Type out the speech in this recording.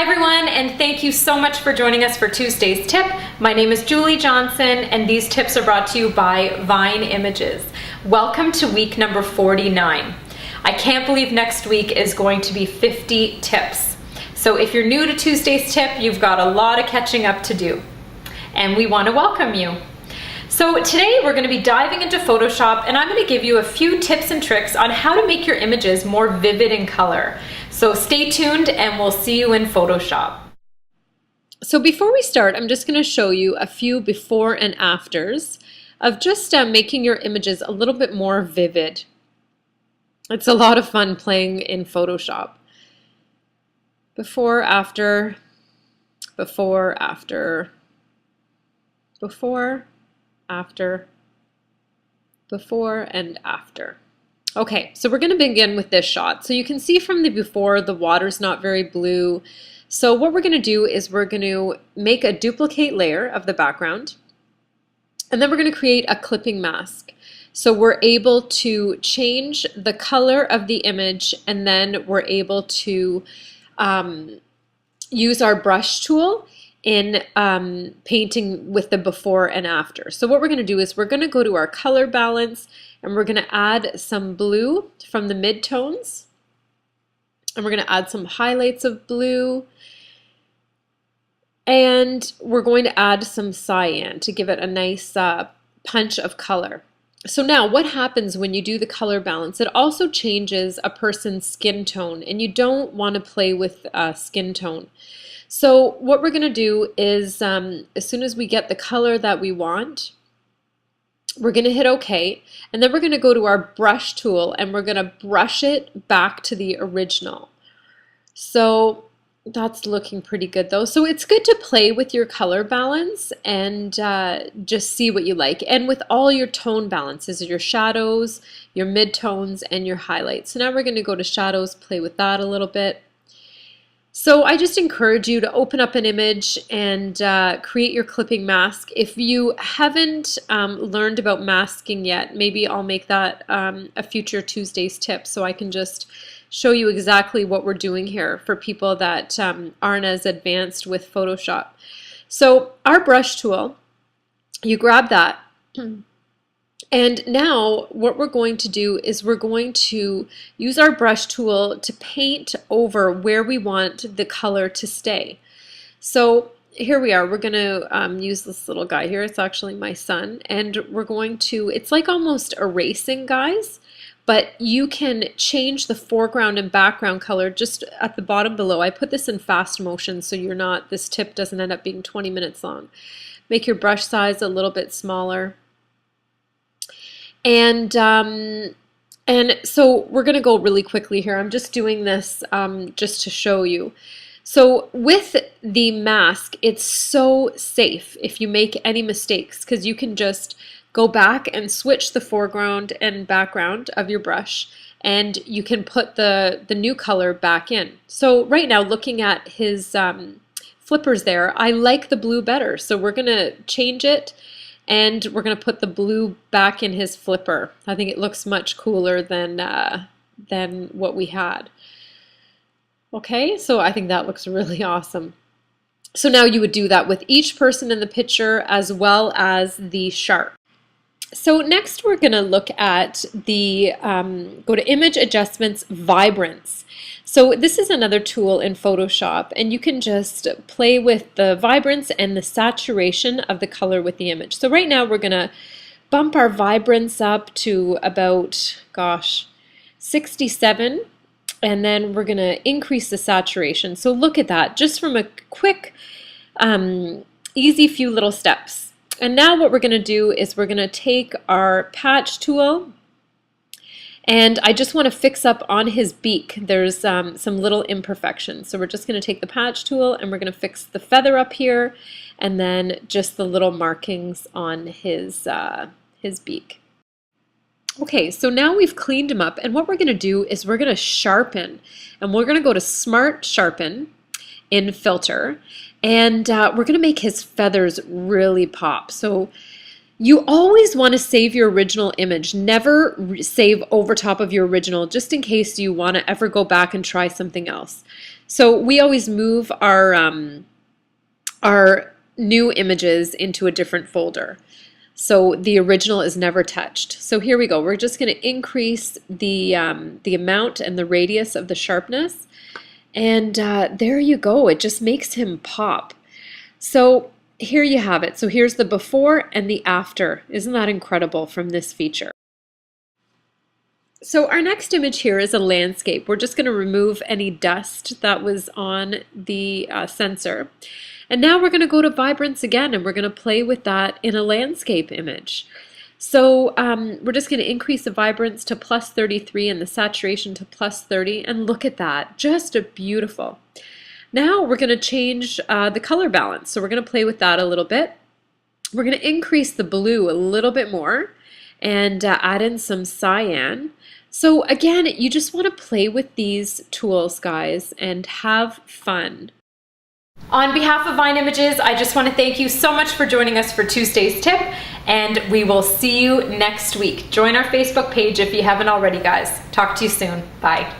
Hi everyone, and thank you so much for joining us for Tuesday's tip. My name is Julie Johnson, and these tips are brought to you by Vine Images. Welcome to week number 49. I can't believe next week is going to be 50 tips. So if you're new to Tuesday's tip, you've got a lot of catching up to do, and we want to welcome you. So today we're going to be diving into Photoshop, and I'm going to give you a few tips and tricks on how to make your images more vivid in color. So stay tuned and we'll see you in Photoshop. So before we start, I'm just going to show you a few before and afters of just making your images a little bit more vivid. It's a lot of fun playing in Photoshop. Before, after, before, after, before, after, before, and after. Okay, so we're going to begin with this shot. So you can see from the before, the water's not very blue. So what we're going to do is we're going to make a duplicate layer of the background, and then we're going to create a clipping mask. So we're able to change the color of the image, and then we're able to use our brush tool in painting with the before and after. So what we're going to do is we're going to go to our color balance, and we're going to add some blue from the midtones, and we're going to add some highlights of blue, and we're going to add some cyan to give it a nice punch of color. So now what happens when you do the color balance? It also changes a person's skin tone, and you don't want to play with skin tone. So what we're going to do is as soon as we get the color that we want, we're going to hit OK, and then we're going to go to our brush tool and we're going to brush it back to the original. So that's looking pretty good though. So it's good to play with your color balance and just see what you like, and with all your tone balances, your shadows, your midtones, and your highlights. So now we're going to go to shadows, play with that a little bit. So I just encourage you to open up an image and create your clipping mask. If you haven't learned about masking yet, maybe I'll make that a future Tuesday's tip, so I can just show you exactly what we're doing here for people that aren't as advanced with Photoshop. So our brush tool, you grab that. And now what we're going to do is we're going to use our brush tool to paint over where we want the color to stay. So here we are. We're going to use this little guy here. It's actually my son. And we're going to, it's like almost erasing, guys, but you can change the foreground and background color just at the bottom below. I put this in fast motion so you're not, this tip doesn't end up being 20 minutes long. Make your brush size a little bit smaller. And so we're going to go really quickly here. I'm just doing this just to show you. So with the mask, it's so safe if you make any mistakes, because you can just go back and switch the foreground and background of your brush, and you can put the new color back in. So right now, looking at his flippers there, I like the blue better. So we're going to change it, and we're going to put the blue back in his flipper. I think it looks much cooler than what we had. Okay, so I think that looks really awesome. So now you would do that with each person in the picture as well as the sharp. So next we're going to look at the, go to Image Adjustments, Vibrance. So this is another tool in Photoshop, and you can just play with the vibrance and the saturation of the color with the image. So right now we're going to bump our vibrance up to about, 67, and then we're going to increase the saturation. So look at that, just from a quick, easy few little steps. And now what we're going to do is we're going to take our patch tool, and I just want to fix up on his beak. There's some little imperfections. So we're just going to take the patch tool and we're going to fix the feather up here, and then just the little markings on his beak. Okay, so now we've cleaned him up, and what we're going to do is we're going to sharpen, and we're going to go to Smart Sharpen in Filter, and we're going to make his feathers really pop. So you always want to save your original image. Never save over top of your original, just in case you want to ever go back and try something else. So we always move our new images into a different folder. So the original is never touched. So here we go. We're just going to increase the amount and the radius of the sharpness. And there you go. It just makes him pop. So here you have it. So here's the before and the after. Isn't that incredible from this feature? So our next image here is a landscape. We're just going to remove any dust that was on the sensor. And now we're going to go to Vibrance again, and we're going to play with that in a landscape image. So we're just going to increase the Vibrance to +33 and the saturation to +30, and look at that, just beautiful. Now we're going to change the color balance, so we're going to play with that a little bit. We're going to increase the blue a little bit more and add in some cyan. So again, you just want to play with these tools, guys, and have fun. On behalf of Vine Images, I just want to thank you so much for joining us for Tuesday's tip, and we will see you next week. Join our Facebook page if you haven't already, guys. Talk to you soon. Bye.